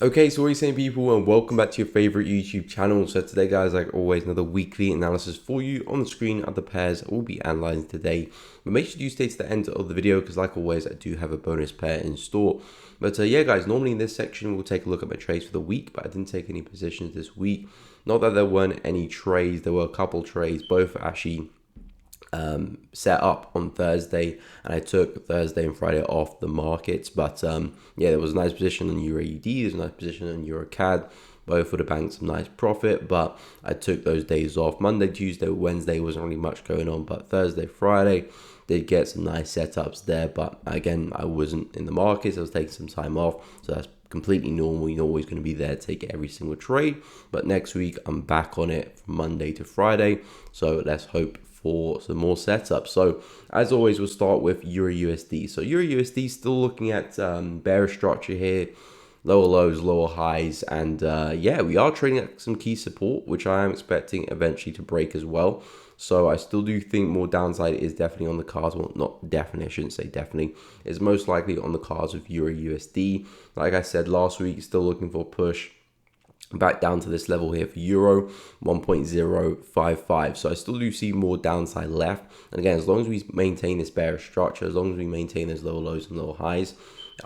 Okay, so what are you saying, people, and welcome back to your favorite YouTube channel. So today, guys, like always, another weekly analysis for you. On the screen are the pairs we'll be analyzing today, but make sure you stay to the end of the video because, like always, I do have a bonus pair in store. But yeah, guys, normally in this section we'll take a look at my trades for the week, but I didn't take any positions this week. Not that there weren't any trades, there were a couple trades, both actually set up on Thursday, and I took Thursday and Friday off the markets. But yeah, there was a nice position on Euro USD, there's a nice position on Euro CAD. Both would have banked some nice profit, but I took those days off. Monday, Tuesday, Wednesday wasn't really much going on, but Thursday, Friday did get some nice setups there. But again, I wasn't in the markets, I was taking some time off, so that's completely normal. You're always going to be there to take every single trade, but next week I'm back on it from Monday to Friday, so let's hope for some more setups. So as always, we'll start with Euro USD. So Euro USD still looking at bearish structure here, lower lows, lower highs, and yeah, we are trading at some key support, which I am expecting eventually to break as well. So I still do think more downside is definitely on the cards. Well, not definitely, I shouldn't say definitely. It's most likely on the cards with Euro USD. Like I said last week, still looking for a push back down to this level here for Euro 1.055. So I still do see more downside left. And again, as long as we maintain this bearish structure, as long as we maintain those lower lows and lower highs,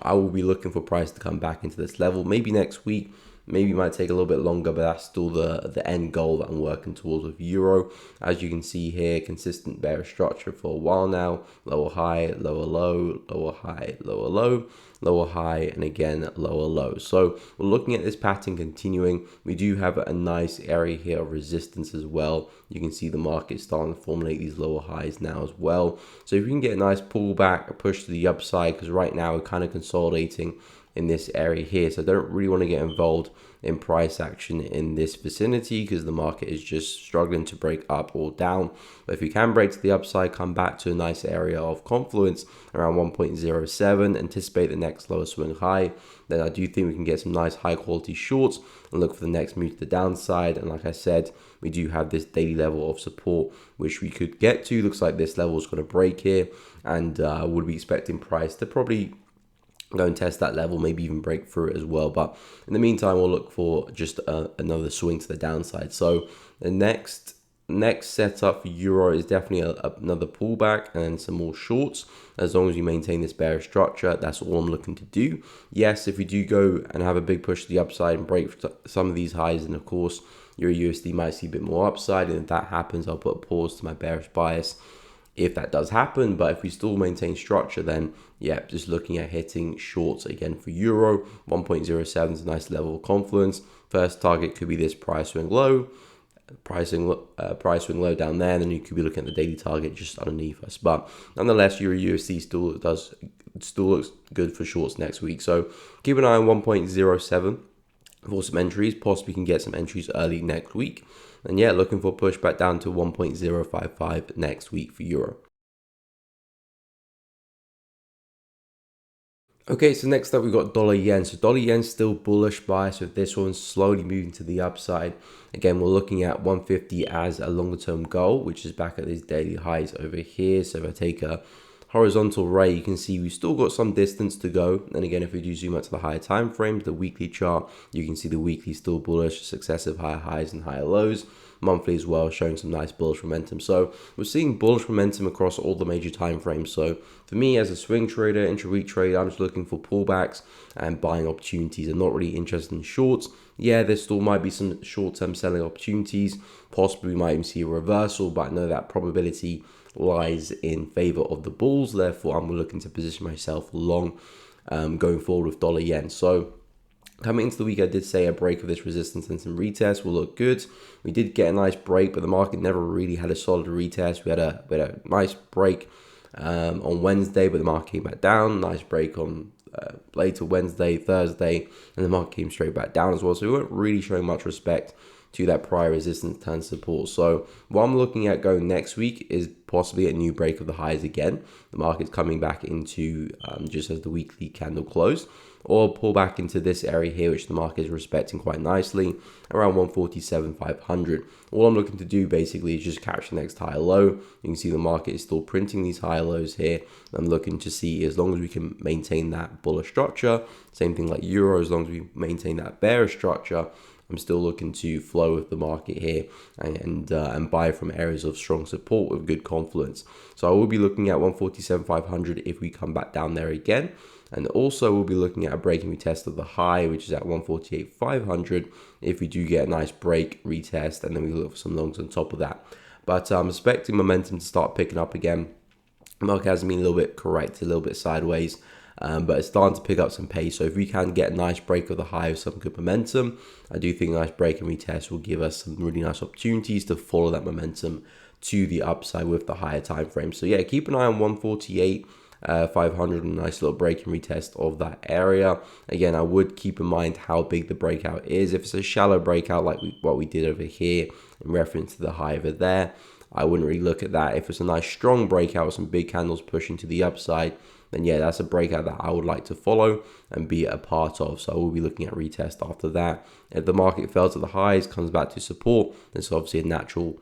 I will be looking for price to come back into this level. Maybe next week, maybe it might take a little bit longer, but that's still the end goal that I'm working towards with Euro. As you can see here, consistent bearish structure for a while now. Lower high, lower low, lower high, lower low, lower high, and again lower low. So we're looking at this pattern continuing. We do have a nice area here of resistance as well. You can see the market starting to formulate these lower highs now as well. So if we can get a nice pullback, a push to the upside, because right now we're kind of consolidating in this area here, so I don't really want to get involved in price action in this vicinity because the market is just struggling to break up or down. But if we can break to the upside, come back to a nice area of confluence around 1.07, anticipate the next lower swing high, then I do think we can get some nice high quality shorts and look for the next move to the downside. And like I said, we do have this daily level of support which we could get to. Looks like this level is going to break here, and I would be expecting price to probably go and test that level, maybe even break through it as well. But in the meantime, we'll look for just another swing to the downside. So the next setup for Euro is definitely another pullback and some more shorts. As long as you maintain this bearish structure, that's all I'm looking to do. Yes, if we do go and have a big push to the upside and break some of these highs, and of course Euro USD might see a bit more upside, and if that happens, I'll put a pause to my bearish bias if that does happen. But if we still maintain structure, then yeah, just looking at hitting shorts again for Euro. 1.07 is a nice level of confluence. First target could be this price swing low, price swing low down there, and then you could be looking at the daily target just underneath us. But nonetheless, Euro USD still looks good for shorts next week. So keep an eye on 1.07 for some entries. Possibly can get some entries early next week. And yeah, looking for a push back down to 1.055 next week for Euro. Okay, so next up we've got dollar yen. So dollar yen still bullish bias with this one slowly moving to the upside. Again, we're looking at 150 as a longer term goal, which is back at these daily highs over here. So if I take a horizontal ray, you can see we've still got some distance to go. And again, if we do zoom out to the higher time frames, the weekly chart, you can see the weekly still bullish, successive higher highs and higher lows. Monthly as well, showing some nice bullish momentum. So we're seeing bullish momentum across all the major time frames. So for me as a swing trader, intra-week trader, I'm just looking for pullbacks and buying opportunities. I'm not really interested in shorts. Yeah, there still might be some short-term selling opportunities. Possibly we might even see a reversal, but I know that probability lies in favor of the bulls. Therefore, I'm looking to position myself long going forward with dollar yen. So coming into the week, I did say a break of this resistance and some retest will look good. We did get a nice break, but the market never really had a solid retest. We had a nice break on Wednesday, but the market came back down. Nice break on later Wednesday, Thursday, and the market came straight back down as well. So we weren't really showing much respect to that prior resistance and support. So what I'm looking at going next week is possibly a new break of the highs again. The market's coming back into just as the weekly candle closed, or pull back into this area here, which the market is respecting quite nicely, around 147,500. All I'm looking to do basically is just catch the next higher low. You can see the market is still printing these higher lows here. I'm looking to see, as long as we can maintain that bullish structure, same thing like Euro, as long as we maintain that bearish structure, I'm still looking to flow with the market here and buy from areas of strong support with good confidence. So I will be looking at 147,500 if we come back down there again. And also we'll be looking at a break and retest of the high, which is at 148,500. If we do get a nice break, retest, and then we look for some longs on top of that. But I'm expecting momentum to start picking up again. The market has been a little bit corrected, a little bit sideways. But it's starting to pick up some pace. So if we can get a nice break of the high with some good momentum, I do think a nice break and retest will give us some really nice opportunities to follow that momentum to the upside with the higher time frame. So yeah, keep an eye on 148. 500, a nice little break and retest of that area. Again, I would keep in mind how big the breakout is. If it's a shallow breakout like what we did over here in reference to the high over there, I wouldn't really look at that. If it's a nice strong breakout with some big candles pushing to the upside, then yeah, that's a breakout that I would like to follow and be a part of. So I will be looking at retest after that. If the market fell to the highs, comes back to support, it's obviously a natural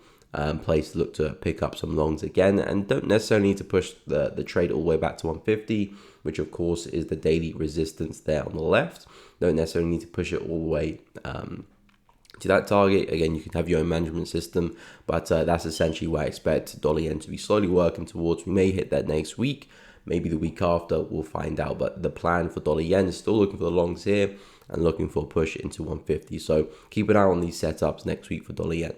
place to look to pick up some longs again, and don't necessarily need to push the trade all the way back to 150, which of course is the daily resistance there on the left. Don't necessarily need to push it all the way to that target. Again, you can have your own management system, but that's essentially where I expect dollar yen to be slowly working towards. We may hit that next week, maybe the week after, we'll find out. But the plan for dollar yen is still looking for the longs here and looking for a push into 150. So keep an eye on these setups next week for dollar yen.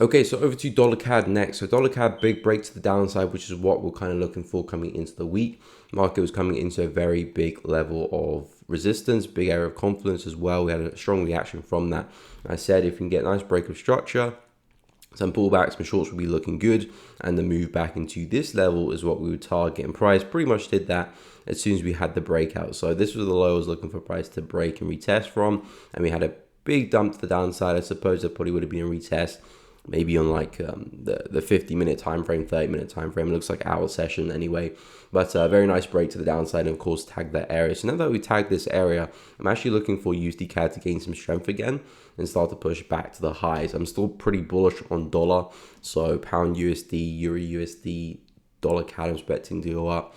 Okay, so over to dollar CAD next. So dollar CAD, big break to the downside, which is what we're kind of looking for coming into the week. Market was coming into a very big level of resistance, big area of confidence as well. We had a strong reaction from that. I said if we can get a nice break of structure, some pullbacks, some shorts will be looking good, and the move back into this level is what we would target. And price pretty much did that as soon as we had the breakout. So this was the low I was looking for price to break and retest from, and we had a big dump to the downside. I suppose that probably would have been a retest, maybe on like the 50-minute time frame, 30-minute time frame. It looks like our session anyway. But a very nice break to the downside, and of course tag that area. So now that we tagged this area, I'm actually looking for USD CAD to gain some strength again and start to push back to the highs. I'm still pretty bullish on dollar. So pound USD, Euro USD, dollar CAD I'm expecting to go up.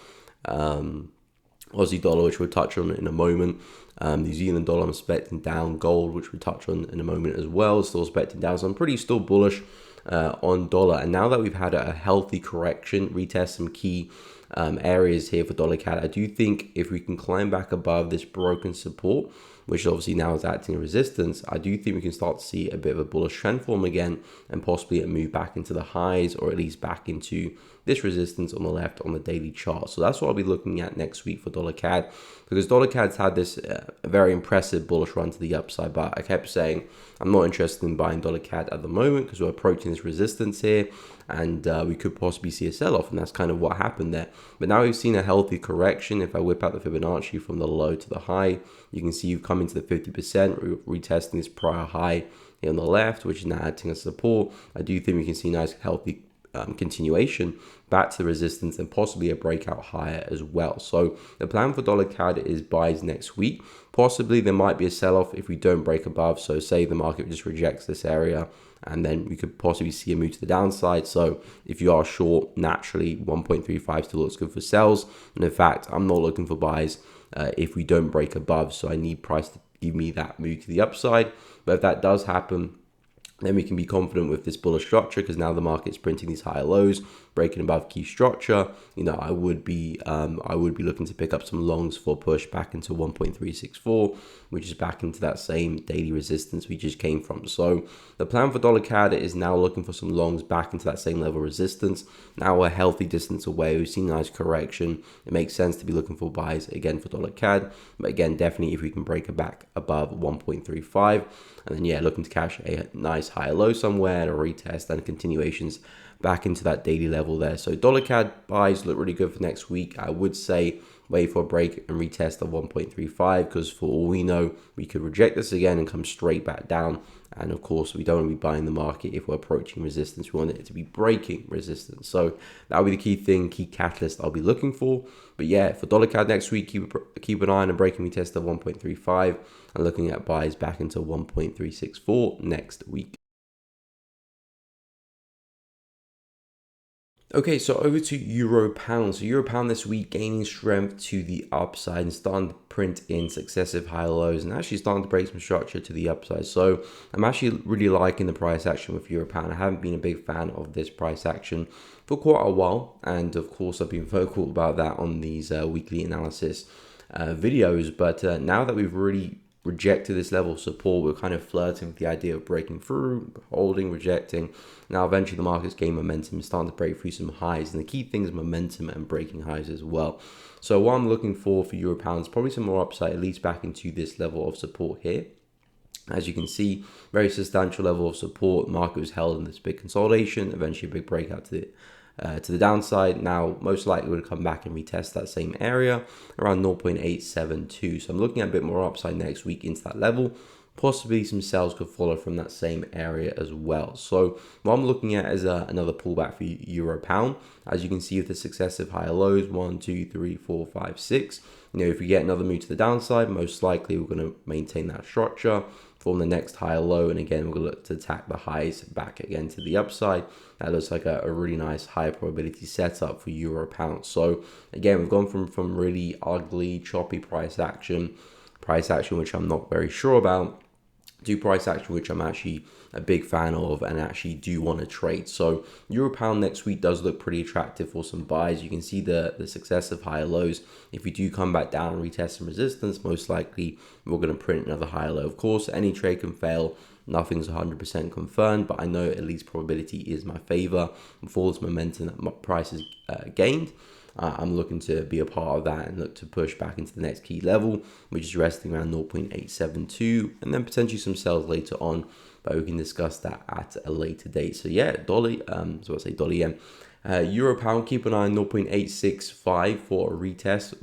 Aussie dollar, which we'll touch on in a moment. New Zealand dollar I'm expecting down. Gold, which we'll touch on in a moment as well, still expecting down. So I'm pretty still bullish on dollar. And now that we've had a healthy correction, retest some key areas here for dollar CAD, I do think if we can climb back above this broken support, which obviously now is acting as resistance, I do think we can start to see a bit of a bullish trend form again, and possibly a move back into the highs, or at least back into this resistance on the left on the daily chart. So that's what I'll be looking at next week for dollar CAD, because dollar CAD's had this very impressive bullish run to the upside, but I kept saying I'm not interested in buying dollar CAD at the moment because we're approaching this resistance here, and we could possibly see a sell-off, and that's kind of what happened there. But now we've seen a healthy correction. If I whip out the Fibonacci from the low to the high, you can see you've come into the 50%, retesting this prior high here on the left, which is now acting as support. I do think we can see nice healthy continuation back to the resistance and possibly a breakout higher as well. So the plan for dollar CAD is buys next week. Possibly there might be a sell-off if we don't break above. So say the market just rejects this area, and then we could possibly see a move to the downside. So if you are short, naturally 1.35 still looks good for sells. And in fact, I'm not looking for buys if we don't break above. So I need price to give me that move to the upside. But if that does happen, then we can be confident with this bullish structure, because now the market's printing these higher lows, breaking above key structure. You know, I would be looking to pick up some longs for push back into 1.364, which is back into that same daily resistance we just came from. So the plan for dollar CAD is now looking for some longs back into that same level of resistance. Now a healthy distance away, we've seen a nice correction. It makes sense to be looking for buys again for dollar CAD, but again, definitely if we can break it back above 1.35, and then yeah, looking to cash a nice higher low somewhere and a retest and continuations back into that daily level there. So dollar CAD buys look really good for next week. I would say wait for a break and retest of 1.35, because for all we know, we could reject this again and come straight back down. And of course, we don't want to be buying the market if we're approaching resistance. We want it to be breaking resistance. So that'll be the key thing, key catalyst I'll be looking for. But yeah, for dollar CAD next week, keep an eye on a breaking retest of 1.35 and looking at buys back into 1.364 next week. Okay, so over to Euro Pound. So Euro Pound this week gaining strength to the upside and starting to print in successive high lows and actually starting to break some structure to the upside. So I'm actually really liking the price action with Euro Pound. I haven't been a big fan of this price action for quite a while, and of course I've been vocal about that on these weekly analysis videos. But now that we've really rejected this level of support, we're kind of flirting with the idea of breaking through, holding, rejecting. Now eventually the market's gain momentum, starting to break through some highs, and the key thing is momentum and breaking highs as well. So what I'm looking for Euro Pound is probably some more upside, at least back into this level of support here. As you can see, very substantial level of support. The market was held in this big consolidation, eventually a big breakout to the downside. Now most likely would come back and retest that same area around 0.872. So I'm looking at a bit more upside next week into that level. Possibly some sales could follow from that same area as well. So what I'm looking at is another pullback for Euro Pound. As you can see with the successive higher lows, 1, 2, 3, 4, 5, 6. If we get another move to the downside, most likely we're going to maintain that structure, form the next higher low, and again we're going to look to attack the highs back again to the upside. That looks like a really nice high probability setup for Euro Pound. So again, we've gone from really ugly, choppy price action which I'm not very sure about, to price action which I'm actually a big fan of and actually do want to trade. So Euro Pound next week does look pretty attractive for some buys. You can see the successive higher lows. If we do come back down and retest some resistance, most likely we're going to print another higher low. Of course, any trade can fail. Nothing's 100% confirmed, but I know at least probability is my favor. For this momentum that my price has gained, I'm looking to be a part of that and look to push back into the next key level, which is resting around 0.872, and then potentially some sales later on, but we can discuss that at a later date. So yeah, dollar yen. Euro Pound, keep an eye on 0.865 for a retest.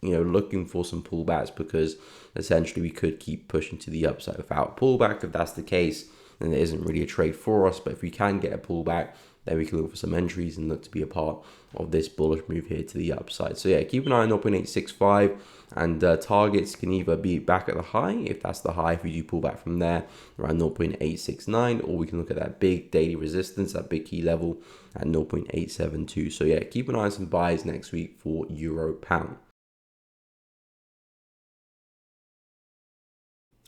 Looking for some pullbacks, because essentially we could keep pushing to the upside without pullback. If that's the case, then there isn't really a trade for us. But if we can get a pullback, then we can look for some entries and look to be a part of this bullish move here to the upside. So yeah, keep an eye on 0.865, and targets can either be back at the high, if that's the high, if we do pull back from there around 0.869, or we can look at that big daily resistance, that big key level at 0.872. So yeah, keep an eye on some buys next week for Euro Pound.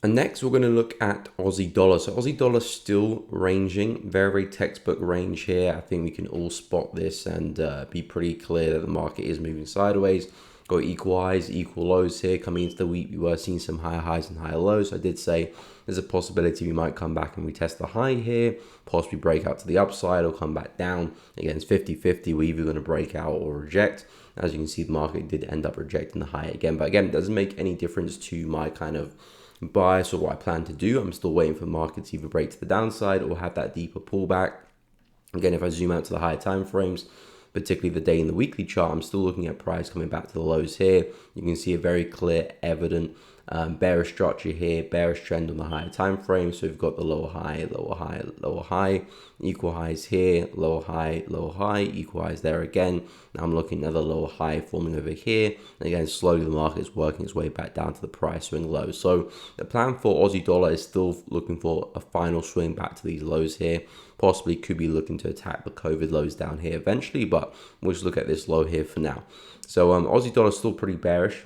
And next we're going to look at Aussie dollar. So Aussie dollar still ranging, very textbook range here. I think we can all spot this and be pretty clear that the market is moving sideways. Got equal highs, equal lows here. Coming into the week, we were seeing some higher highs and higher lows. I did say there's a possibility we might come back and retest the high here, possibly break out to the upside or come back down. Again, it's 50-50. We're either going to break out or reject. As you can see, the market did end up rejecting the high again. But again, it doesn't make any difference to my kind of bias or what I plan to do. I'm still waiting for the market to either break to the downside or have that deeper pullback. Again, if I zoom out to the higher time frames, particularly the day and the weekly chart, I'm still looking at price coming back to the lows here. You can see a very clear, evident bearish structure here, bearish trend on the higher time frame. So we've got the lower high, lower high, lower high, equal highs here, lower high, equal highs there again. Now I'm looking at the lower high forming over here. And again, slowly the market is working its way back down to the price swing low. So the plan for Aussie dollar is still looking for a final swing back to these lows here. Possibly could be looking to attack the COVID lows down here eventually, but we'll just look at this low here for now. So Aussie dollar is still pretty bearish.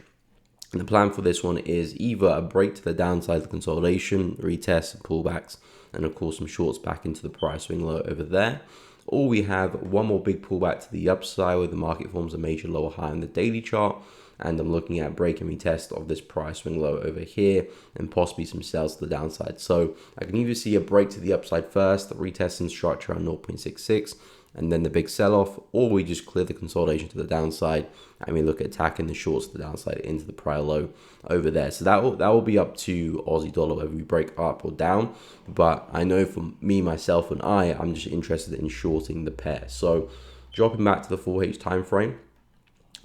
And the plan for this one is either a break to the downside of the consolidation, retest, pullbacks, and of course some shorts back into the price swing low over there. Or we have one more big pullback to the upside where the market forms a major lower high on the daily chart. And I'm looking at break and retest of this price swing low over here and possibly some sales to the downside. So I can either see a break to the upside first, the retest in structure on 0.66, and then the big sell-off, or we just clear the consolidation to the downside and we look at attacking the shorts to the downside into the prior low over there. So that will be up to Aussie dollar whether we break up or down. But I know for me, myself, and I'm just interested in shorting the pair. So dropping back to the 4H time frame,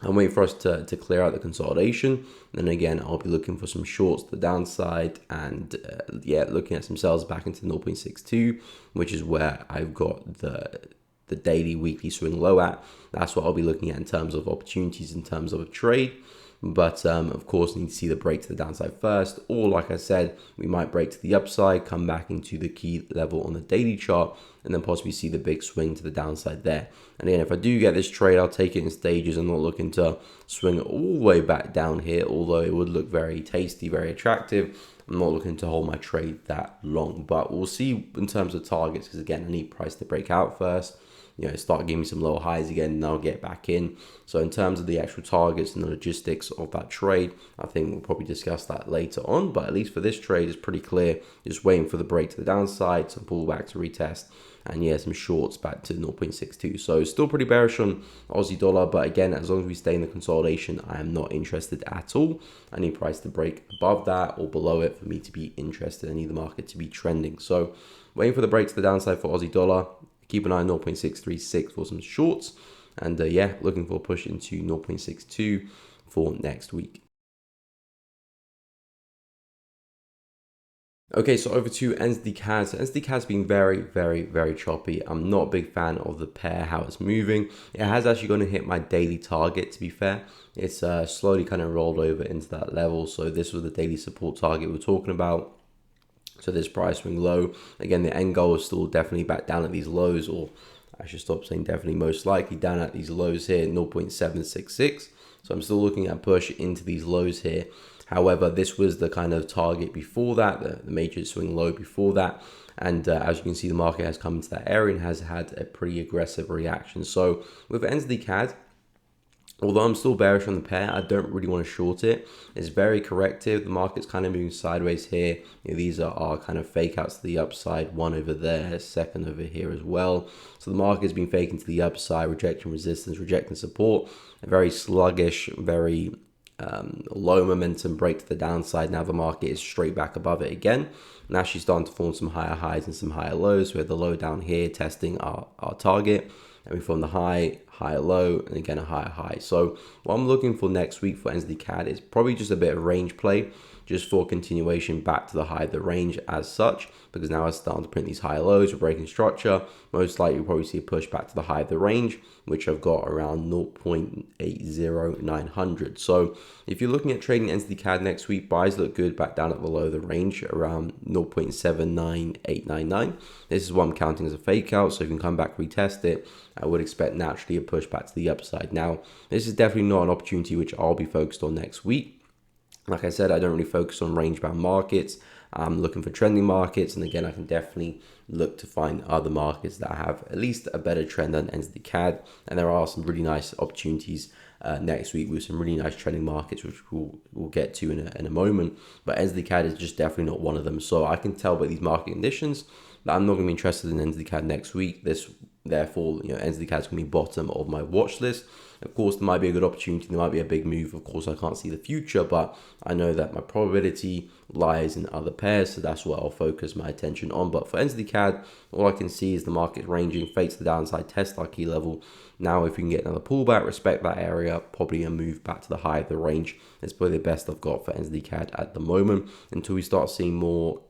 I'm waiting for us to clear out the consolidation. Then again, I'll be looking for some shorts to the downside and looking at some sells back into 0.62, which is where I've got the daily, weekly swing low at. That's what I'll be looking at in terms of opportunities, in terms of a trade. But of course, need to see the break to the downside first, or like I said, we might break to the upside, come back into the key level on the daily chart, and then possibly see the big swing to the downside there. And again, if I do get this trade, I'll take it in stages. I'm not looking to swing all the way back down here, although it would look very tasty, very attractive. I'm not looking to hold my trade that long, but we'll see in terms of targets, because again, I need price to break out first. Start giving me some lower highs again, and I'll get back in. So in terms of the actual targets and the logistics of that trade, I think we'll probably discuss that later on. But at least for this trade, it's pretty clear. Just waiting for the break to the downside, some pullback to retest, and some shorts back to 0.62. So still pretty bearish on Aussie dollar, but again, as long as we stay in the consolidation, I am not interested at all. I need price to break above that or below it for me to be interested. I need the market to be trending. So waiting for the break to the downside for Aussie dollar. Keep an eye on 0.636 for some shorts. And looking for a push into 0.62 for next week. Okay, so over to NZD CAD. So NZD CAD's been very, very, very choppy. I'm not a big fan of the pair, how it's moving. It has actually going to hit my daily target, to be fair. It's slowly kind of rolled over into that level. So this was the daily support target we're talking about. So this price swing low. Again, the end goal is still definitely back down at these lows, or I should stop saying definitely, most likely down at these lows here, 0.766. So I'm still looking at push into these lows here. However, this was the kind of target before that, the major swing low before that. And as you can see, the market has come into that area and has had a pretty aggressive reaction. So with NZD CAD, although I'm still bearish on the pair, I don't really want to short it. It's very corrective. The market's kind of moving sideways here. These are kind of fake outs to the upside. One over there, second over here as well. So the market's been faking to the upside, rejecting resistance, rejecting support. A very sluggish, very low momentum break to the downside. Now the market is straight back above it again. And actually starting to form some higher highs and some higher lows. We have the low down here testing our target. And we form the high, higher low, and again a higher high. So what I'm looking for next week for NZD CAD is probably just a bit of range play, just for continuation back to the high of the range as such, because now it's starting to print these higher lows, we're breaking structure. Most likely you'll probably see a push back to the high of the range, which I've got around 0.80900. So if you're looking at trading NZD CAD next week, buys look good back down at the low of the range around 0.79899. This is what I'm counting as a fake out, so if you can come back, retest it, I would expect naturally a push back to the upside. Now, this is definitely not an opportunity which I'll be focused on next week. Like I said, I don't really focus on range-bound markets. I'm looking for trending markets, and again, I can definitely look to find other markets that have at least a better trend than NZD CAD. And there are some really nice opportunities next week with some really nice trending markets, which we'll get to in a moment. But NZD CAD is just definitely not one of them. So I can tell by these market conditions that I'm not going to be interested in NZD CAD next week. Therefore, NZD CAD is going to be bottom of my watch list. Of course, there might be a good opportunity. There might be a big move. Of course, I can't see the future, but I know that my probability lies in other pairs. So that's what I'll focus my attention on. But for NZD CAD, all I can see is the market ranging, fade to the downside, test our key level. Now, if we can get another pullback, respect that area, probably a move back to the high of the range. It's probably the best I've got for NZD CAD at the moment until we start seeing more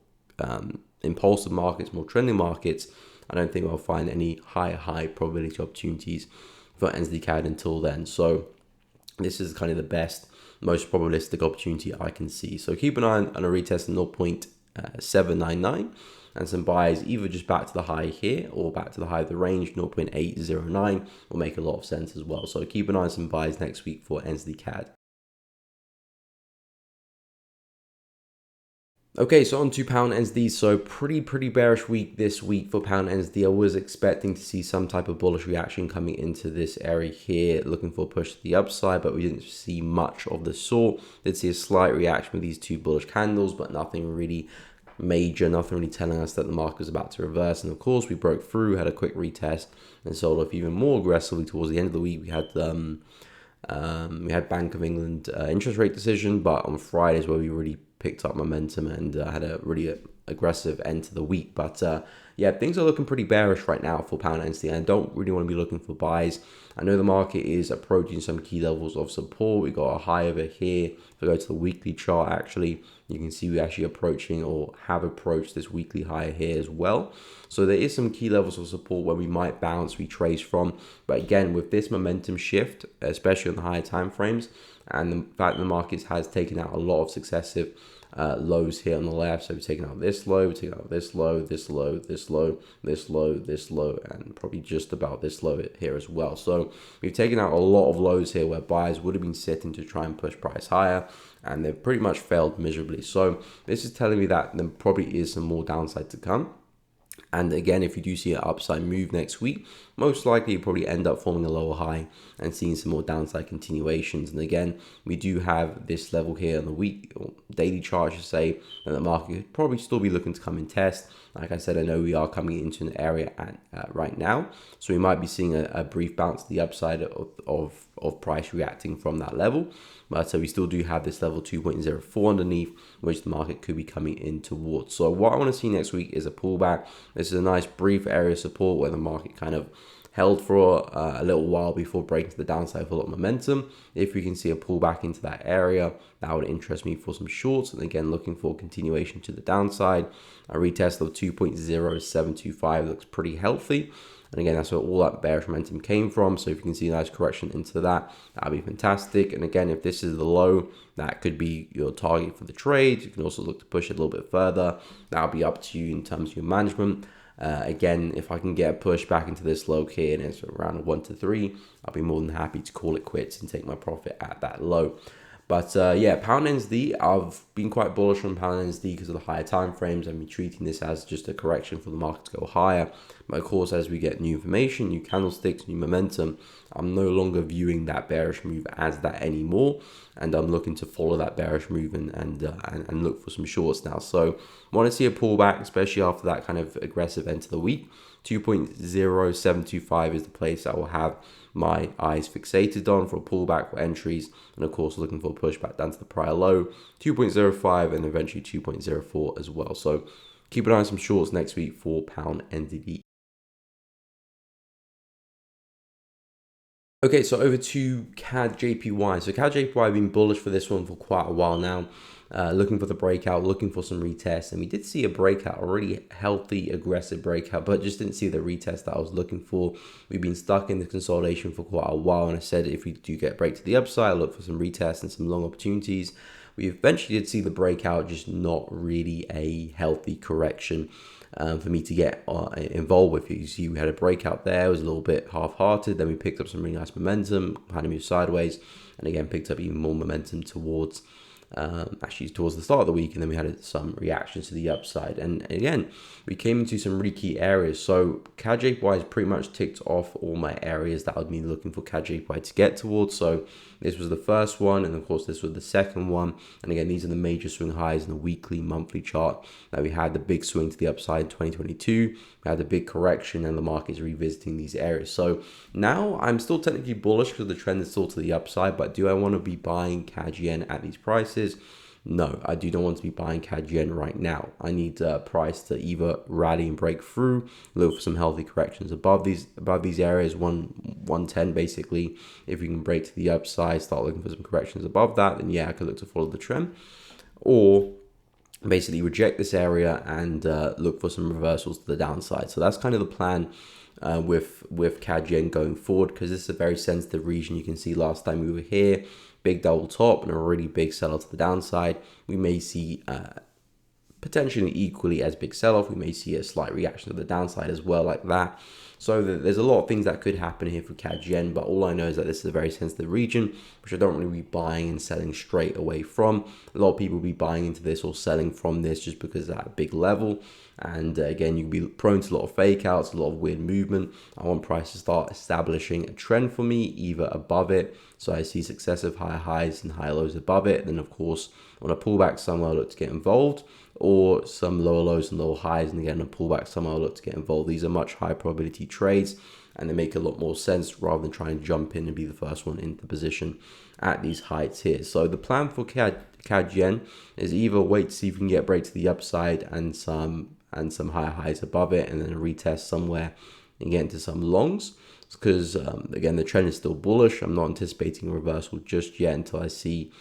impulsive markets, more trending markets. I don't think I'll find any high probability opportunities for NZD CAD until then. So this is kind of the best, most probabilistic opportunity I can see. So keep an eye on a retest of 0.799 and some buys either just back to the high here or back to the high of the range. 0.809 will make a lot of sense as well. So keep an eye on some buys next week for NZD CAD. Okay, so on to pound NZD. So pretty bearish week this week for pound NZD. I was expecting to see some type of bullish reaction coming into this area here, looking for a push to the upside, but we didn't see much of the sort. Did see a slight reaction with these two bullish candles, but nothing really major, nothing really telling us that the market was about to reverse. And of course, we broke through, had a quick retest, and sold off even more aggressively towards the end of the week. We had Bank of England interest rate decision, but on Friday is where we really picked up momentum and had a really aggressive end to the week. But yeah, things are looking pretty bearish right now for pound NZD. I don't really want to be looking for buys. I know the market is approaching some key levels of support. We got a high over here. If I go to the weekly chart, actually, you can see we're actually approaching or have approached this weekly high here as well. So there is some key levels of support where we might bounce, retrace from. But again, with this momentum shift, especially on the higher time frames, and the fact that the market has taken out a lot of successive lows here on the left. So we've taken out this low, we've taken out this low, this low, this low, this low, this low, and probably just about this low here as well. So we've taken out a lot of lows here where buyers would have been sitting to try and push price higher, and they've pretty much failed miserably. So this is telling me that there probably is some more downside to come. And again, if you do see an upside move next week, most likely you probably end up forming a lower high and seeing some more downside continuations. And again, we do have this level here on the week or daily chart, I should say, that the market could probably still be looking to come and test. Like I said, I know we are coming into an area right now, so we might be seeing a brief bounce to the upside of price reacting from that level. But so we still do have this level 2.04 underneath, which the market could be coming in towards. So what I want to see next week is a pullback. This is a nice brief area of support where the market kind of held for a little while before breaking to the downside with a lot of momentum. If we can see a pullback into that area, that would interest me for some shorts. And again, looking for continuation to the downside. A retest of 2.0725 looks pretty healthy. And again, that's where all that bearish momentum came from. So if you can see a nice correction into that, that'd be fantastic. And again, if this is the low, that could be your target for the trade. You can also look to push it a little bit further. That'll be up to you in terms of your management. Again, if I can get a push back into this low here and it's around 1 to 3, I'll be more than happy to call it quits and take my profit at that low. But yeah, pound NZD, I've been quite bullish on pound NZD because of the higher time frames. I've been treating this as just a correction for the market to go higher. But of course, as we get new information, new candlesticks, new momentum, I'm no longer viewing that bearish move as that anymore. And I'm looking to follow that bearish move and look for some shorts now. So I want to see a pullback, especially after that kind of aggressive end to the week. 2.0725 is the place I will have my eyes fixated on for a pullback for entries, and of course looking for a pushback down to the prior low 2.05 and eventually 2.04 as well. So keep an eye on some shorts next week for pound NZD. Okay, so over to CAD JPY. So CAD JPY, I've been bullish for this one for quite a while now. Looking for the breakout, looking for some retests, and we did see a breakout, a really healthy, aggressive breakout, but just didn't see the retest that I was looking for. We've been stuck in the consolidation for quite a while, and I said if we do get a break to the upside, I'll look for some retests and some long opportunities. We eventually did see the breakout, just not really a healthy correction for me to get involved with. You see, we had a breakout there, it was a little bit half-hearted, then we picked up some really nice momentum, had to move sideways, and again picked up even more momentum towards the start of the week, and then we had some reactions to the upside, and again we came into some really key areas. So CAD JPY has pretty much ticked off all my areas that I'd be looking for CAD JPY to get towards. So this was the first one, and of course this was the second one, and again these are the major swing highs in the weekly, monthly chart. That we had the big swing to the upside in 2022, we had the big correction, and the market's revisiting these areas. So now I'm still technically bullish because the trend is still to the upside, but do I want to be buying CAD yen at these prices? No, I do not want to be buying CAD yen right now. I need price to either rally and break through, look for some healthy corrections above these areas, 110 basically. If we can break to the upside, start looking for some corrections above that, then yeah, I could look to follow the trend, or basically reject this area and look for some reversals to the downside. So that's kind of the plan with CAD yen going forward, because this is a very sensitive region. You can see last time we were here, big double top and a really big sell-off to the downside. We may see potentially equally as big sell-off. We may see a slight reaction to the downside as well, like that. So there's a lot of things that could happen here for CAD yen, but all I know is that this is a very sensitive region, which I don't really be buying and selling straight away from. A lot of people will be buying into this or selling from this just because of that big level. And again, you'll be prone to a lot of fake outs, a lot of weird movement. I want price to start establishing a trend for me, either above it. So I see successive higher highs and higher lows above it. Then of course, on a pullback somewhere, I look to get involved. or some lower lows and lower highs, and again a pullback somewhere I'll look to get involved. These are much higher probability trades, and they make a lot more sense rather than trying to jump in and be the first one into position at these heights here. So the plan for CAD Yen is either wait to see if we can get a break to the upside and some higher highs above it, and then a retest somewhere and get into some longs, because again the trend is still bullish. I'm not anticipating a reversal just yet until I see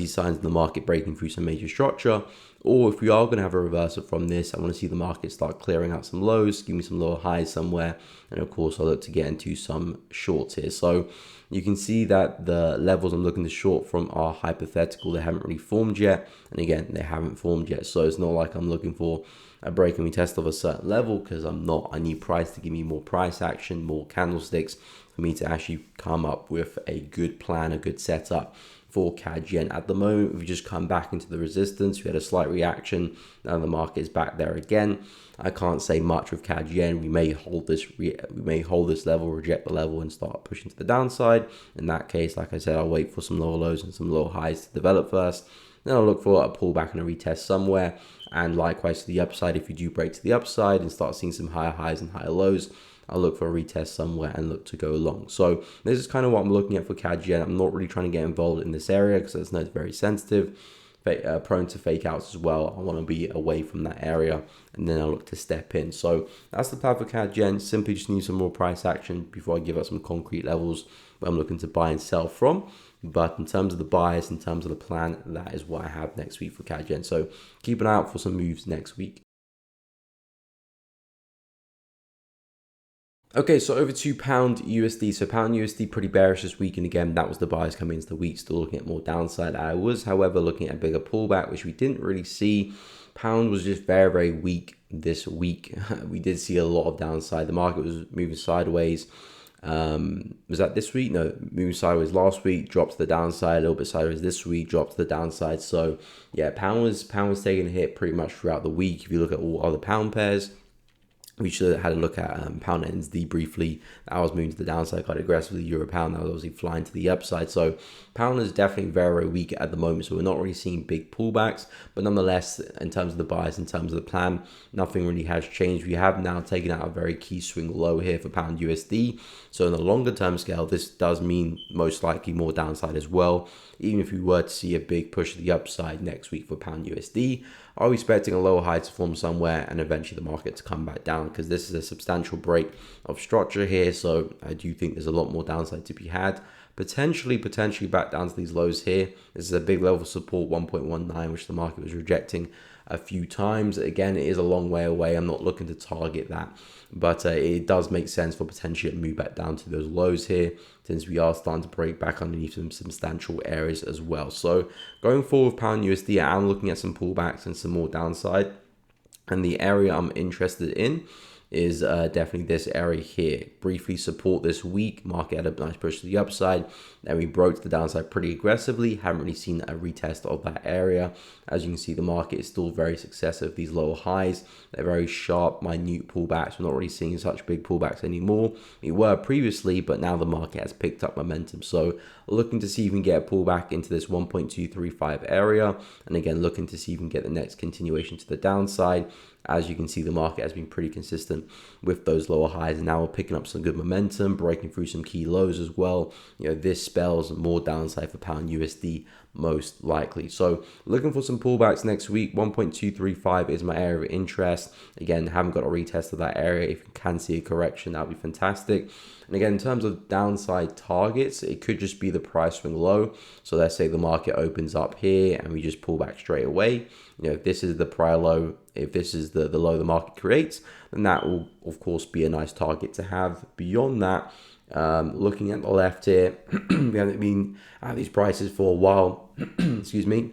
signs in the market breaking through some major structure. Or if we are going to have a reversal from this, I want to see the market start clearing out some lows, give me some lower highs somewhere, and of course I'll look to get into some shorts here. So you can see that the levels I'm looking to short from are hypothetical. They haven't really formed yet, and again they haven't formed yet, so it's not like I'm looking for a break and retest of a certain level, because I'm not. I need price to give me more price action, more candlesticks for me to actually come up with a good plan, a good setup for CAD Yen. At the moment, we've just come back into the resistance. We had a slight reaction. Now the market is back there again. I can't say much with CAD Yen. We may hold this level, reject the level, and start pushing to the downside. In that case, like I said, I'll wait for some lower lows and some lower highs to develop first. Then I'll look for a pullback and a retest somewhere. And likewise to the upside, if you do break to the upside and start seeing some higher highs and higher lows, I'll look for a retest somewhere and look to go long. So this is kind of what I'm looking at for CAD Yen. I'm not really trying to get involved in this area because it's not very sensitive, prone to fake outs as well. I want to be away from that area, and then I'll look to step in. So that's the plan for CAD Yen. Simply just need some more price action before I give out some concrete levels where I'm looking to buy and sell from. But in terms of the bias, in terms of the plan, that is what I have next week for CAD Yen. So keep an eye out for some moves next week. Okay, so over to Pound USD. So Pound USD pretty bearish this week, and again, that was the buyers coming into the week, still looking at more downside. I was, however, looking at a bigger pullback, which we didn't really see. Pound was just very, very weak this week. We did see a lot of downside. The market was moving sideways. Was that this week? No, moving sideways last week, dropped to the downside, a little bit sideways this week, dropped to the downside. So yeah, pound was taking a hit pretty much throughout the week. If you look at all other pound pairs, we should have had a look at pound NZD briefly. That was moving to the downside quite aggressively. Euro pound, that was obviously flying to the upside. So pound is definitely very, very weak at the moment. So we're not really seeing big pullbacks. But nonetheless, in terms of the bias, in terms of the plan, nothing really has changed. We have now taken out a very key swing low here for pound USD. So in the longer term scale, this does mean most likely more downside as well. Even if we were to see a big push to the upside next week for pound USD, are we expecting a lower high to form somewhere and eventually the market to come back down, because this is a substantial break of structure here. So I do think there's a lot more downside to be had. Potentially back down to these lows here. This is a big level of support, 1.19, which the market was rejecting a few times. Again, it is a long way away. I'm not looking to target that, but it does make sense for potentially to move back down to those lows here, since we are starting to break back underneath some substantial areas as well. So going forward, pound USD, I'm looking at some pullbacks and some more downside, and the area I'm interested in is definitely this area here. Briefly support this week, market had a nice push to the upside, then we broke to the downside pretty aggressively. Haven't really seen a retest of that area. As you can see, the market is still very successive. These lower highs, they're very sharp, minute pullbacks. We're not really seeing such big pullbacks anymore. We were previously, but now the market has picked up momentum. So looking to see if we can get a pullback into this 1.235 area, and again looking to see if we can get the next continuation to the downside. As you can see, the market has been pretty consistent with those lower highs, and now we're picking up some good momentum, breaking through some key lows as well. You know, this spells more downside for pound USD most likely. So looking for some pullbacks next week. 1.235 is my area of interest. Again, haven't got a retest of that area. If you can see a correction, that would be fantastic. And again, in terms of downside targets, it could just be the price swing low. So let's say the market opens up here and we just pull back straight away. You know, if this is the prior low, if this is the low the market creates, then that will of course be a nice target to have. Beyond that, looking at the left here, we haven't been at these prices for a while. Excuse me.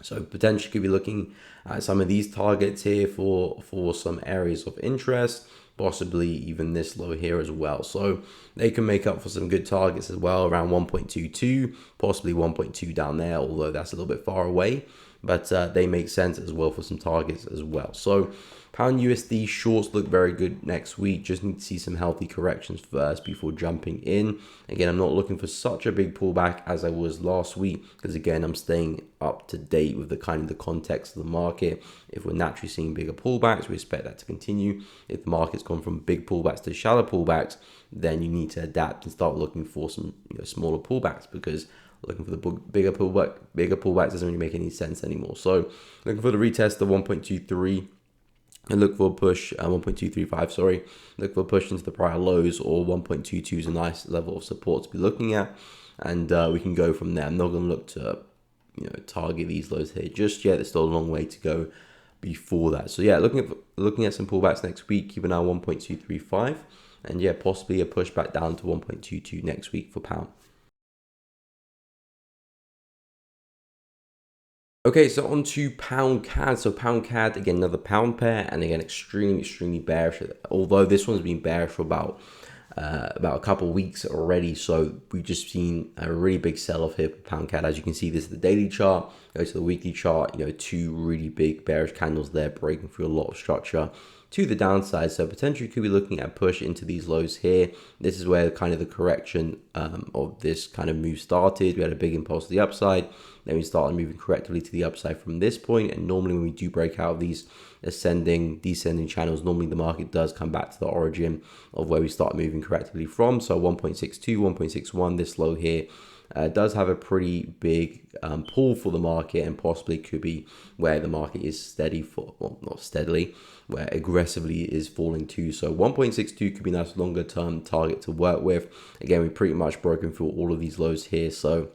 So potentially could be looking at some of these targets here for some areas of interest, possibly even this low here as well. So they can make up for some good targets as well, around 1.22, possibly 1.2 down there, although that's a little bit far away. But they make sense as well for some targets as well. So Pound USD shorts look very good next week. Just need to see some healthy corrections first before jumping in. Again, I'm not looking for such a big pullback as I was last week, because again, I'm staying up to date with the kind of the context of the market. If we're naturally seeing bigger pullbacks, we expect that to continue. If the market's gone from big pullbacks to shallow pullbacks, then you need to adapt and start looking for some smaller pullbacks, because looking for the bigger pullbacks doesn't really make any sense anymore. So looking for the retest of 1.23 and look for a push, 1.235, sorry. Look for a push into the prior lows, or 1.22 is a nice level of support to be looking at. And we can go from there. I'm not going to look to target these lows here just yet. There's still a long way to go before that. So yeah, looking at some pullbacks next week, keep an eye on 1.235. And yeah, possibly a push back down to 1.22 next week for pound. Okay, so on to pound CAD. So pound CAD, again, another pound pair, and again, extremely bearish. Although this one's been bearish for about a couple of weeks already. So we've just seen a really big sell-off here for pound CAD. As you can see, this is the daily chart. Go to the weekly chart, two really big bearish candles there, breaking through a lot of structure to the downside. So potentially could be looking at a push into these lows here. This is where kind of the correction of this kind of move started. We had a big impulse to the upside. Then we started moving correctively to the upside from this point. And normally when we do break out of these ascending, descending channels, normally the market does come back to the origin of where we start moving correctively from. So 1.62, 1.61, this low here does have a pretty big pull for the market, and possibly could be where the market is steady for, well, not steadily, where aggressively is falling to. So 1.62 could be a nice longer term target to work with. Again, we've pretty much broken through all of these lows here. So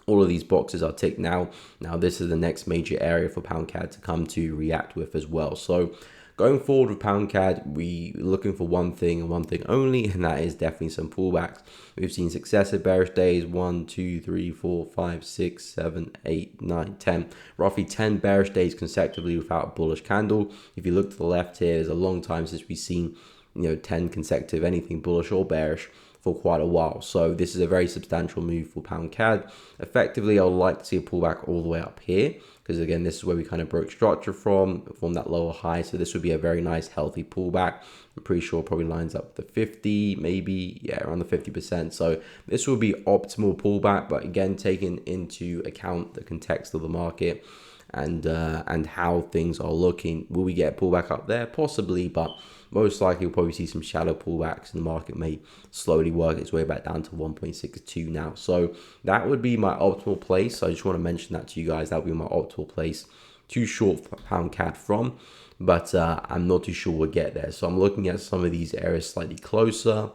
all of these boxes are ticked now. Now this is the next major area for pound CAD to come to react with as well. So going forward with pound CAD, we looking for one thing and one thing only, and that is definitely some pullbacks. We've seen successive bearish days, 1, 2, 3, 4, 5, 6, 7, 8, 9, 10. Roughly 10 bearish days consecutively without a bullish candle. If you look to the left here, there's a long time since we've seen 10 consecutive anything bullish or bearish for quite a while. So this is a very substantial move for pound CAD. Effectively, I would like to see a pullback all the way up here, because again, this is where we kind of broke structure from that lower high. So this would be a very nice healthy pullback. I'm pretty sure it probably lines up with the 50, maybe, yeah, around the 50%. So this will be optimal pullback, but again, taking into account the context of the market and how things are looking. Will we get a pullback up there? Possibly, but most likely we'll probably see some shallow pullbacks, and the market may slowly work its way back down to 1.62 now. So that would be my optimal place. I just want to mention that to you guys. That would be my optimal place to short pound CAD from, but I'm not too sure we'll get there. So I'm looking at some of these areas slightly closer,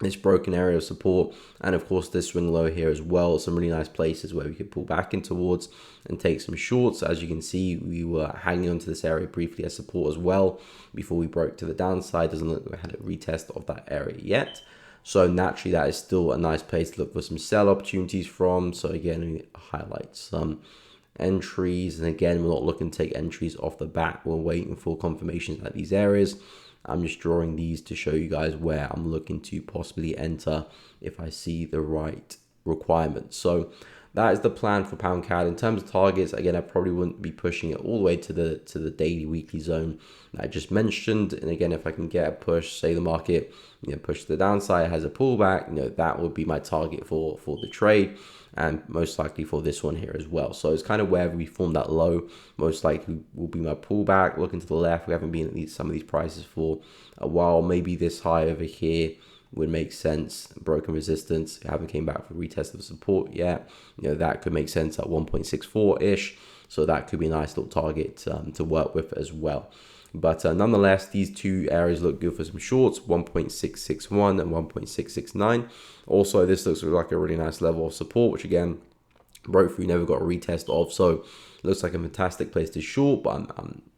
this broken area of support, and of course this swing low here as well. Some really nice places where we could pull back in towards and take some shorts. As you can see, we were hanging on to this area briefly as support as well before we broke to the downside. Doesn't look like we had a retest of that area yet, so naturally that is still a nice place to look for some sell opportunities from. So again, we highlight some entries, and again, we're not looking to take entries off the bat. We're waiting for confirmations at these areas. I'm just drawing these to show you guys where I'm looking to possibly enter if I see the right requirements. So that is the plan for pound CAD. In terms of targets, again, I probably wouldn't be pushing it all the way to the daily weekly zone that I just mentioned. And again, if I can get a push, say the market push to the downside, has a pullback, that would be my target for the trade, and most likely for this one here as well. So it's kind of wherever we form that low, most likely will be my pullback. Looking to the left, we haven't been at some of these prices for a while. Maybe this high over here would make sense. Broken resistance, haven't came back for retest of support yet. That could make sense at 1.64 ish. So that could be a nice little target to work with as well. But nonetheless, these two areas look good for some shorts, 1.661 and 1.669. Also, this looks like a really nice level of support, which again, broke through, never got a retest of. So looks like a fantastic place to short, but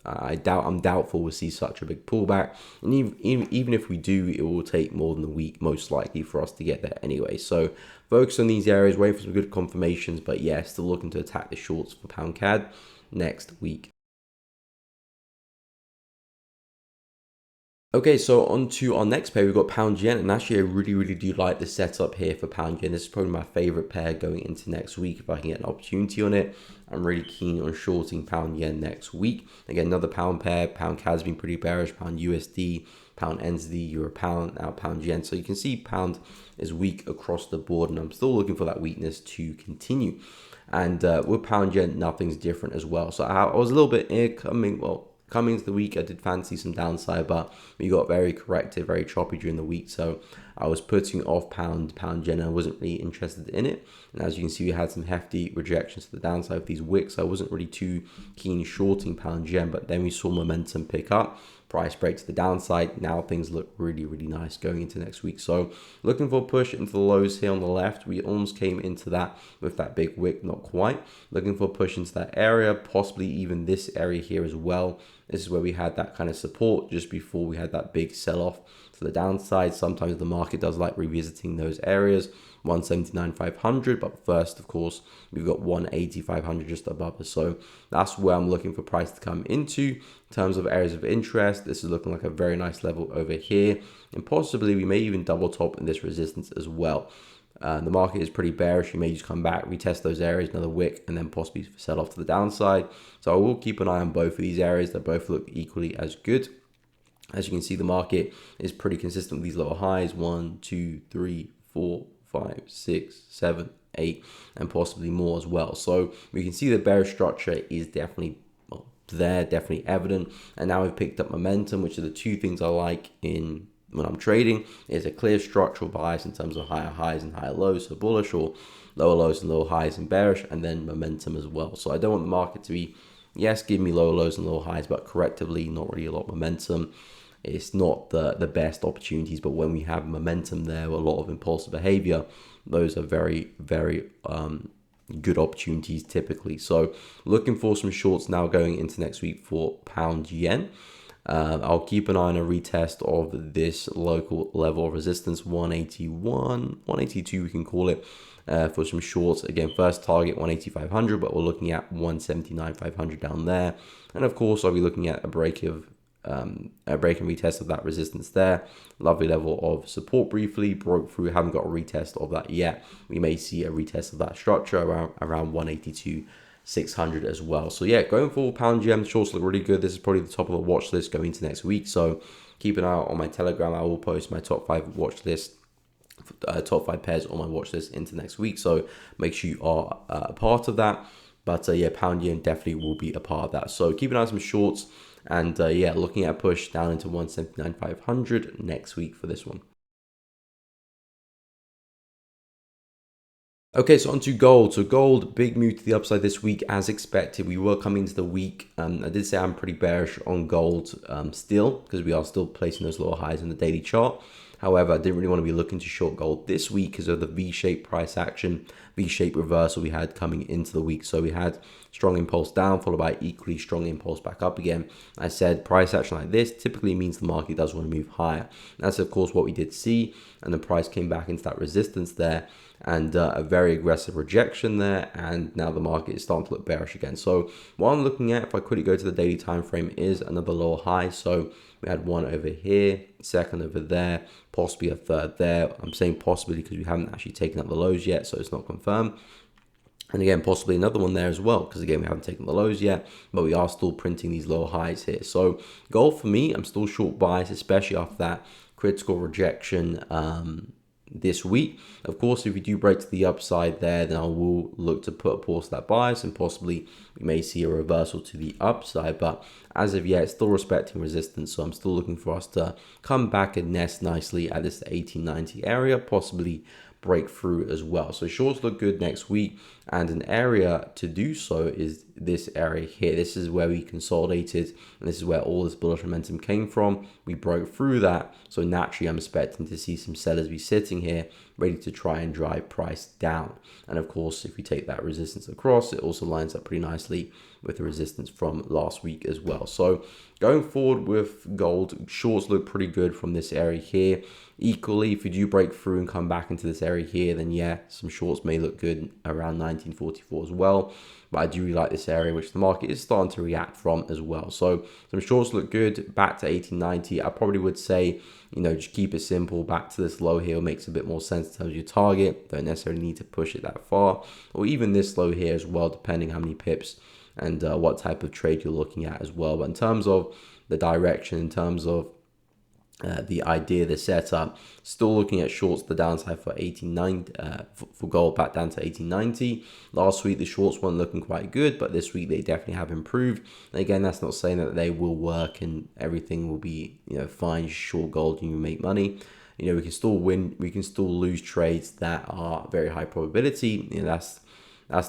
I'm doubtful we'll see such a big pullback. And even if we do, it will take more than a week, most likely, for us to get there anyway. So focus on these areas, wait for some good confirmations. But yeah, still looking to attack the shorts for pound CAD next week. Okay, so on to our next pair, we've got pound yen, and actually I really do like the setup here for pound yen. This is probably my favorite pair going into next week if I can get an opportunity on it. I'm really keen on shorting pound yen next week. Again, another pound pair. Pound CAD has been pretty bearish. Pound USD, pound NZD, euro pound, now pound yen. So you can see pound is weak across the board, and I'm still looking for that weakness to continue. And with pound yen, nothing's different as well. So I was a little bit coming into the week, I did fancy some downside, but we got very corrective, very choppy during the week. So I was putting off pound yen. I wasn't really interested in it. And as you can see, we had some hefty rejections to the downside of these wicks. I wasn't really too keen shorting pound yen, but then we saw momentum pick up. Price break to the downside. Now things look really nice going into next week. So looking for a push into the lows here on the left. We almost came into that with that big wick, not quite. Looking for a push into that area, possibly even this area here as well. This is where we had that kind of support just before we had that big sell-off to the downside. Sometimes the market does like revisiting those areas. 179,500, but first, of course, we've got 180,500 just above us. So that's where I'm looking for price to come into. In terms of areas of interest, this is looking like a very nice level over here, and possibly we may even double top in this resistance as well. The market is pretty bearish. You may just come back, retest those areas, another wick, and then possibly sell off to the downside. So I will keep an eye on both of these areas. They both look equally as good. As you can see, the market is pretty consistent with these lower highs. 1, 2, 3, 4, 5, 6, 7, 8, and possibly more as well. So we can see the bearish structure is definitely there, definitely evident. And now we've picked up momentum, which are the two things I like in when I'm trading. Is a clear structural bias in terms of higher highs and higher lows, so bullish, or lower lows and lower highs and bearish, and then momentum as well. So I don't want the market to be, yes, give me lower lows and lower highs, but correctively, not really a lot of momentum. It's not the best opportunities, but when we have momentum there, a lot of impulsive behavior, those are very good opportunities typically. So looking for some shorts now going into next week for pound yen. I'll keep an eye on a retest of this local level of resistance, 181, 182 we can call it, for some shorts. Again, first target 180,500, but we're looking at 179,500 down there. And of course, I'll be looking at a break and retest of that resistance there. Lovely level of support briefly, broke through, haven't got a retest of that yet. We may see a retest of that structure around 182,600 as well. So yeah, going forward, pound yen shorts look really good. This is probably the top of the watch list going into next week. So keep an eye out on my Telegram. I will post my top 5 watch list, top 5 pairs on my watch list into next week. So make sure you are a part of that. But yeah, pound yen definitely will be a part of that. So keep an eye on some shorts. And yeah, looking at a push down into 179,500 next week for this one. Okay, so on to gold. So gold, big move to the upside this week as expected. We were coming into the week. I did say I'm pretty bearish on gold still, because we are still placing those lower highs in the daily chart. However, I didn't really want to be looking to short gold this week because of the V-shaped price action, V-shaped reversal we had coming into the week. So we had strong impulse down, followed by equally strong impulse back up again. I said price action like this typically means the market does want to move higher. That's of course what we did see, and the price came back into that resistance there, and a very aggressive rejection there, and now the market is starting to look bearish again. So what I'm looking at, if I quickly go to the daily time frame, is another lower high. So we had one over here, second over there, possibly a third there. I'm saying possibly because we haven't actually taken up the lows yet, so it's not confirmed. And again, possibly another one there as well, because again, we haven't taken the lows yet, but we are still printing these lower highs here. So gold for me, I'm still short bias, especially after that critical rejection this week. Of course, if we do break to the upside there, then I will look to put a pause to that bias, and possibly we may see a reversal to the upside. But as of yet, it's still respecting resistance, so I'm still looking for us to come back and nest nicely at this 1890 area, possibly break through as well. So shorts look good next week, and an area to do so is this area here. This is where we consolidated, and this is where all this bullish momentum came from. We broke through that, so naturally I'm expecting to see some sellers be sitting here ready to try and drive price down. And of course, if we take that resistance across, it also lines up pretty nicely with the resistance from last week as well. So going forward with gold, shorts look pretty good from this area here. Equally, if you do break through and come back into this area here, then yeah, some shorts may look good around 1944 as well. But I do really like this this area, which the market is starting to react from as well. So some shorts look good back to 1890. I probably would say, just keep it simple. Back to this low here makes a bit more sense in terms of your target. Don't necessarily need to push it that far, or even this low here as well, depending how many pips and what type of trade you're looking at as well. But in terms of the direction, in terms of the idea, the setup, still looking at shorts the downside for 1890 for gold back down to 1890. Last week the shorts weren't looking quite good, but this week they definitely have improved. And again, that's not saying that they will work and everything will be fine, short gold and you make money. We can still win, we can still lose trades that are very high probability. That's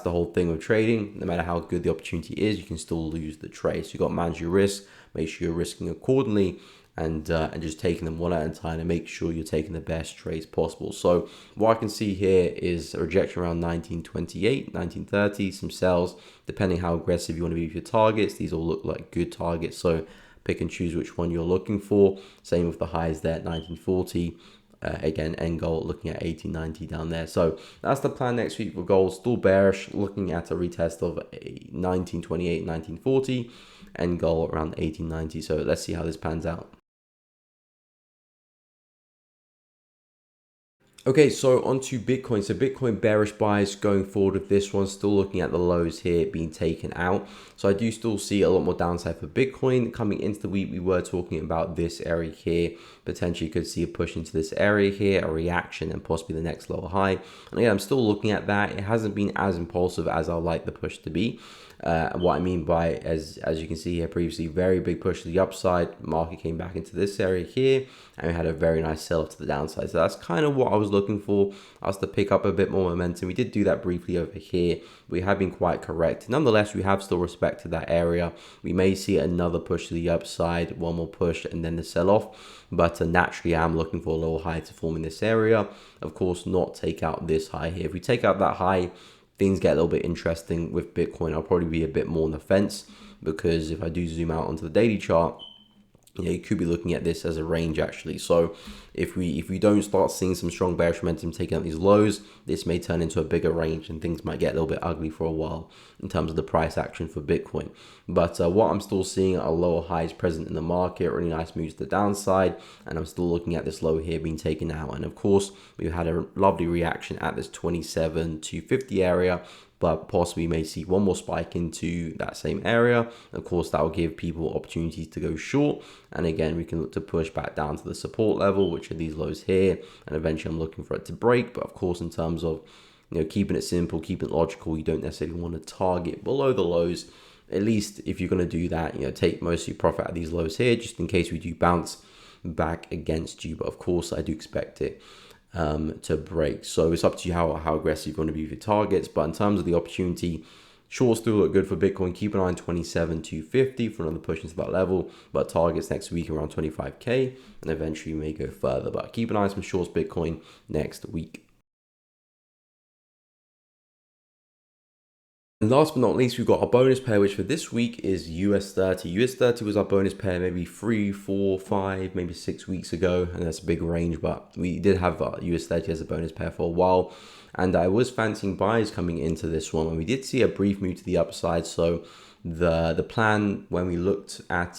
the whole thing with trading. No matter how good the opportunity is, you can still lose the trade. So you got to manage your risk, make sure you're risking accordingly, and just taking them one at a time and make sure you're taking the best trades possible. So what I can see here is a rejection around 1928, 1930, some sells, depending how aggressive you want to be with your targets. These all look like good targets, so pick and choose which one you're looking for. Same with the highs there at 1940. Again, end goal looking at 1890 down there. So that's the plan next week for gold. Still bearish, looking at a retest of 1928, 1940, end goal around 1890. So let's see how this pans out. Okay, so onto Bitcoin. So Bitcoin bearish buys going forward with this one, still looking at the lows here being taken out. So I do still see a lot more downside for Bitcoin. Coming into the week, we were talking about this area here. Potentially could see a push into this area here, a reaction, and possibly the next lower high. And again, I'm still looking at that. It hasn't been as impulsive as I'd like the push to be. What I mean by, as you can see here previously, very big push to the upside. Market came back into this area here, and we had a very nice sell to the downside. So that's kind of what I was looking for, us to pick up a bit more momentum. We did do that briefly over here. We have been quite correct. Nonetheless, we have still respected that area. We may see another push to the upside, one more push, and then the sell off. But naturally, I'm looking for a lower high to form in this area. Of course, not take out this high here. If we take out that high, things get a little bit interesting with Bitcoin. I'll probably be a bit more on the fence, because if I do zoom out onto the daily chart, you could be looking at this as a range actually. So if we don't start seeing some strong bearish momentum taking out these lows, this may turn into a bigger range and things might get a little bit ugly for a while in terms of the price action for Bitcoin. But what I'm still seeing are lower highs present in the market, really nice moves to the downside, and I'm still looking at this low here being taken out. And of course, we've had a lovely reaction at this 27,250 area, but possibly may see one more spike into that same area. Of course, that will give people opportunities to go short. And again, we can look to push back down to the support level, which are these lows here. And eventually I'm looking for it to break. But of course, in terms of keeping it simple, keeping it logical, you don't necessarily want to target below the lows. At least if you're going to do that, take most of your profit at these lows here, just in case we do bounce back against you. But of course, I do expect it to break. So it's up to you how aggressive you're going to be with your targets. But in terms of the opportunity, shorts still look good for Bitcoin. Keep an eye on 27,250 for another push into that level, but targets next week around 25k, and eventually you may go further. But keep an eye on some shorts Bitcoin next week. And last but not least, we've got our bonus pair, which for this week is US30. US30 was our bonus pair maybe 3, 4, 5, maybe 6 weeks ago. And that's a big range, but we did have US30 as a bonus pair for a while. And I was fancying buys coming into this one. And we did see a brief move to the upside. So the plan when we looked at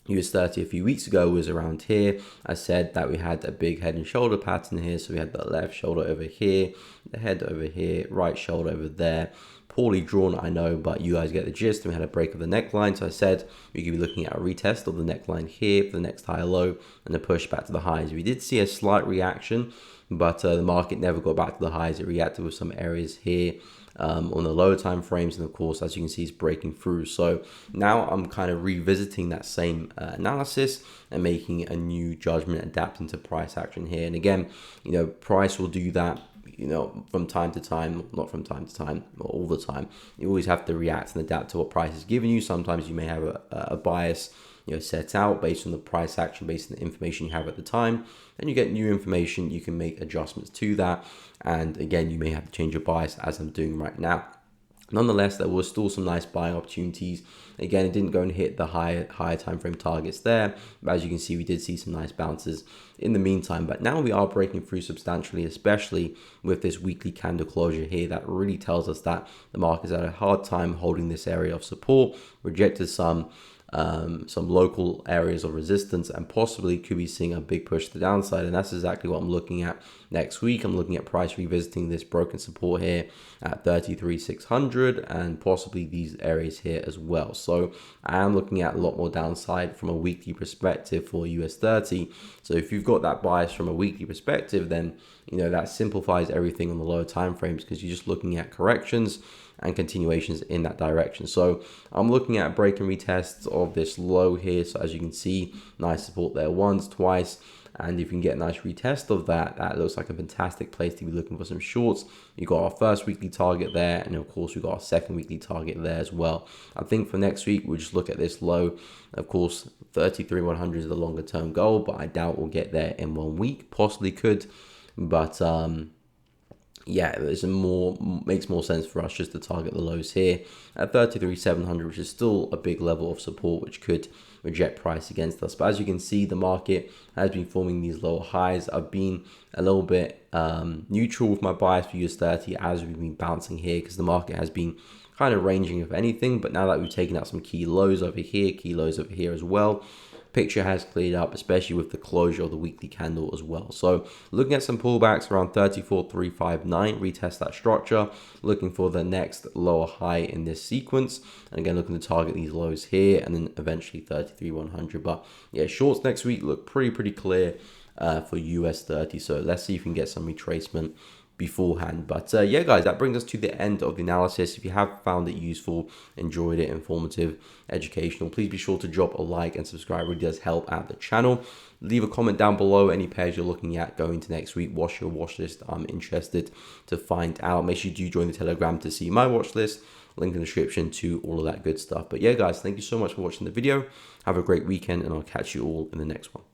US30 a few weeks ago was around here. I said that we had a big head and shoulder pattern here. So we had the left shoulder over here, the head over here, right shoulder over there. Poorly drawn, I know, but you guys get the gist. And we had a break of the neckline. So I said we could be looking at a retest of the neckline here for the next higher low and a push back to the highs. We did see a slight reaction, but the market never got back to the highs. It reacted with some areas here on the lower time frames, and of course, as you can see, it's breaking through. So now I'm kind of revisiting that same analysis and making a new judgment, adapting to price action here. And again, price will do that from time to time, not from time to time, or all the time. You always have to react and adapt to what price is giving you. Sometimes you may have a bias set out based on the price action, based on the information you have at the time. Then you get new information, you can make adjustments to that. And again, you may have to change your bias, as I'm doing right now. Nonetheless, there was still some nice buying opportunities. Again, it didn't go and hit the higher time frame targets there, but as you can see, we did see some nice bounces in the meantime. But now we are breaking through substantially, especially with this weekly candle closure here. That really tells us that the market's had a hard time holding this area of support, rejected some local areas of resistance, and possibly could be seeing a big push to the downside. And that's exactly what I'm looking at next week. I'm looking at price revisiting this broken support here at 33,600 and possibly these areas here as well. So I am looking at a lot more downside from a weekly perspective for US30. So if you've got that bias from a weekly perspective, then that simplifies everything on the lower time frames, because you're just looking at corrections and continuations in that direction. So I'm looking at break and retests of this low here. So as you can see, nice support there once, twice. And if you can get a nice retest of that, that looks like a fantastic place to be looking for some shorts. You got our first weekly target there, and of course we got our second weekly target there as well. I think for next week we'll just look at this low. Of course, 33,100 is the longer term goal, but I doubt we'll get there in 1 week. Possibly could, but yeah, makes more sense for us just to target the lows here at 33,700, which is still a big level of support, which could reject price against us. But as you can see, the market has been forming these lower highs. I've been a little bit neutral with my bias for US30 as we've been bouncing here, because the market has been kind of ranging if anything. But now that we've taken out some key lows over here, key lows over here as well, picture has cleared up, especially with the closure of the weekly candle as well. So looking at some pullbacks around 34,359, retest that structure, looking for the next lower high in this sequence, and again looking to target these lows here and then eventually 33,100. But yeah, shorts next week look pretty clear for US30. So let's see if we can get some retracement beforehand. But yeah, guys, that brings us to the end of the analysis. If you have found it useful, enjoyed it, informative, educational, please be sure to drop a like and subscribe. It really does help out the channel. Leave a comment down below any pairs you're looking at going to next week. What's your watch list? I'm interested to find out. Make sure you do join the Telegram to see my watch list. Link in the description to all of that good stuff. But yeah, guys, thank you so much for watching the video. Have a great weekend, and I'll catch you all in the next one.